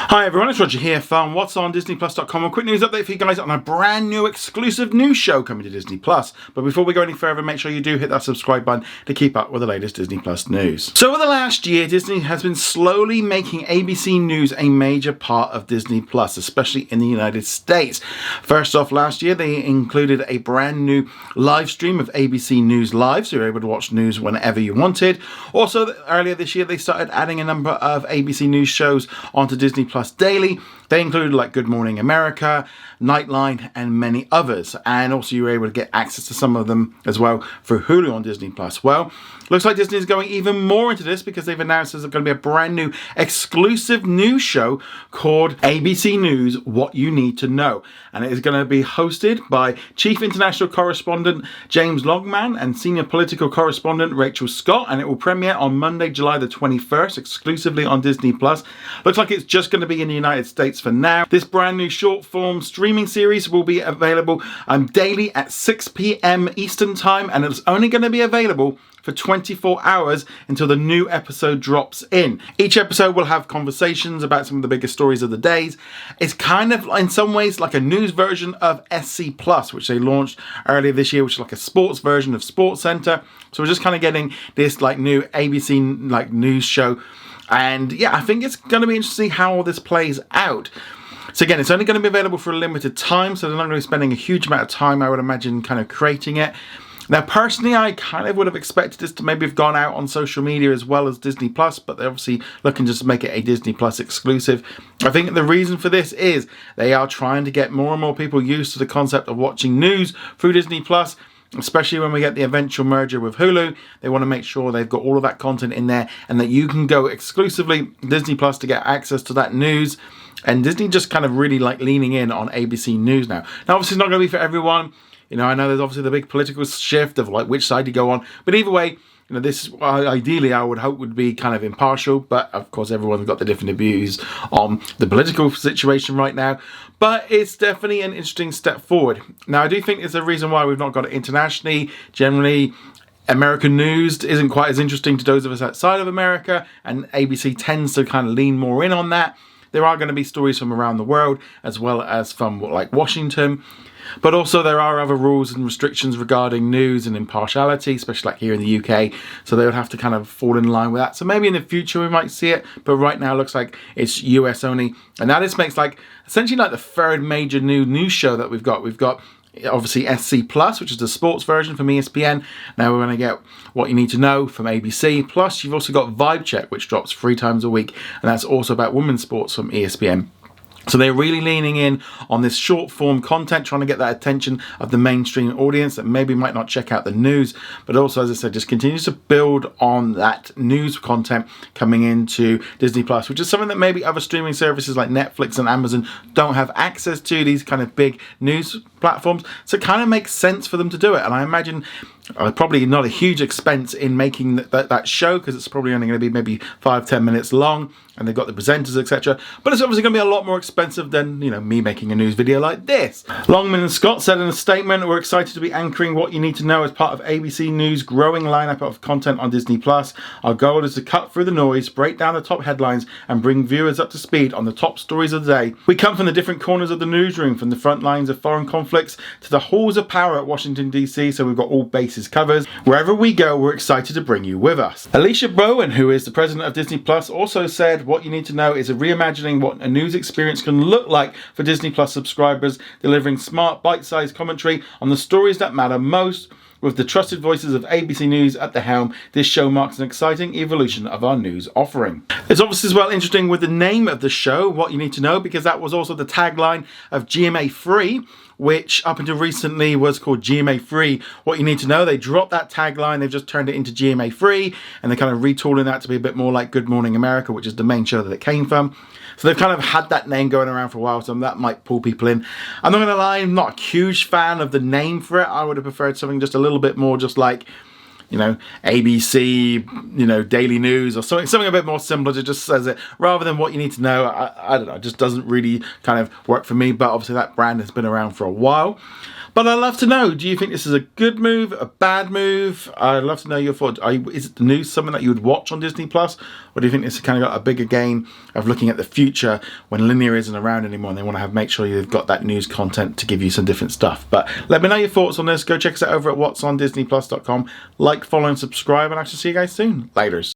Hi everyone, it's Roger here from What's on DisneyPlus.com. A quick news update for you guys on a brand new exclusive news show coming to Disney Plus. But before we go any further, make sure you do hit that subscribe button to keep up with the latest Disney Plus news. So over the last year, Disney has been slowly making ABC News a major part of Disney Plus, especially in the United States. First off, last year they included a brand new live stream of ABC News Live, so you're able to watch news whenever you wanted. Also, earlier this year, they started adding a number of ABC News shows onto Disney Plus Daily. They included like Good Morning America, Nightline, and many others. And also you were able to get access to some of them as well through Hulu on Disney Plus. Well, looks like Disney is going even more into this because they've announced there's going to be a brand new exclusive news show called ABC News What You Need to Know. And it is going to be hosted by Chief International Correspondent James Longman and Senior Political Correspondent Rachel Scott. And it will premiere on Monday, July the 21st, exclusively on Disney Plus. Looks like it's just going to be in the United States for now. This brand new short form streaming series will be available daily at 6 p.m. Eastern Time, and it's only going to be available for 24 hours until the new episode drops in. Each episode will have conversations about some of the biggest stories of the days. It's kind of, in some ways, like a news version of SC Plus, which they launched earlier this year, which is like a sports version of SportsCenter. So we're just kind of getting this like new ABC like news show. And yeah, I think it's going to be interesting to see how all this plays out. So again, it's only going to be available for a limited time, so they're not going to be spending a huge amount of time, I would imagine, kind of creating it. Now, personally, I kind of would have expected this to maybe have gone out on social media as well as Disney Plus, but they're obviously looking just to make it a Disney Plus exclusive. I think the reason for this is they are trying to get more and more people used to the concept of watching news through Disney Plus. Especially when we get the eventual merger with Hulu, they want to make sure they've got all of that content in there and that you can go exclusively Disney Plus to get access to that news. And Disney just kind of really like leaning in on ABC News now. Now, obviously, it's not going to be for everyone. You know, I know there's obviously the big political shift of like which side you go on. But either way, you know, this ideally I would hope would be kind of impartial, but of course everyone's got the different views on the political situation right now. But it's definitely an interesting step forward. Now, I do think there's a reason why we've not got it internationally. Generally, American news isn't quite as interesting to those of us outside of America, and ABC tends to kind of lean more in on that. There are going to be stories from around the world as well as from like Washington. But also there are other rules and restrictions regarding news and impartiality, especially like here in the UK. So they would have to kind of fall in line with that. So maybe in the future we might see it. But right now it looks like it's US only. And now this makes like essentially like the third major new news show that we've got. We've got obviously SC Plus, which is the sports version from ESPN. Now we're going to get What You Need to Know from ABC. Plus you've also got Vibe Check, which drops 3 times a week. And that's also about women's sports from ESPN. So they're really leaning in on this short form content, trying to get that attention of the mainstream audience that maybe might not check out the news, but also, as I said, just continues to build on that news content coming into Disney Plus, which is something that maybe other streaming services like Netflix and Amazon don't have access to, these kind of big news platforms. So it kind of makes sense for them to do it. And I imagine probably not a huge expense in making that show, because it's probably only going to be maybe 5-10 minutes long, and they've got the presenters, etc. But it's obviously going to be a lot more expensive than, you know, me making a news video like this. Longman and Scott said in a statement, "We're excited to be anchoring What You Need to Know as part of ABC News' growing lineup of content on Disney Plus. Our goal is to cut through the noise, break down the top headlines, and bring viewers up to speed on the top stories of the day. We come from the different corners of the newsroom, from the front lines of foreign conflicts to the halls of power at Washington, D.C., so we've got all bases covered. Wherever we go, we're excited to bring you with us." Alicia Bowen, who is the president of Disney Plus, also said, "What You Need to Know is a reimagining what a news experience can look like for Disney Plus subscribers, delivering smart, bite-sized commentary on the stories that matter most. With the trusted voices of ABC News at the helm, this show marks an exciting evolution of our news offering." It's obviously as well interesting with the name of the show, What You Need to Know, because that was also the tagline of GMA Free, which up until recently was called GMA Free What You Need to Know. They dropped that tagline, they've just turned it into GMA Free, and they're kind of retooling that to be a bit more like Good Morning America, which is the main show that it came from. So they've kind of had that name going around for a while, so that might pull people in. I'm not going to lie, I'm not a huge fan of the name for it. I would have preferred something just a little bit more just like, you know, ABC, you know, Daily News or something a bit more simple that just says it, rather than What You Need to Know. I don't know, it just doesn't really kind of work for me, but obviously that brand has been around for a while. But I'd love to know, do you think this is a good move, a bad move? I'd love to know your thoughts. Is it the news something that you would watch on Disney Plus? Or do you think this has kind of got a bigger gain of looking at the future when linear isn't around anymore and they want to make sure you've got that news content to give you some different stuff? But let me know your thoughts on this. Go check us out over at whatsondisneyplus.com. Like, follow and subscribe, and I shall see you guys soon. Laters.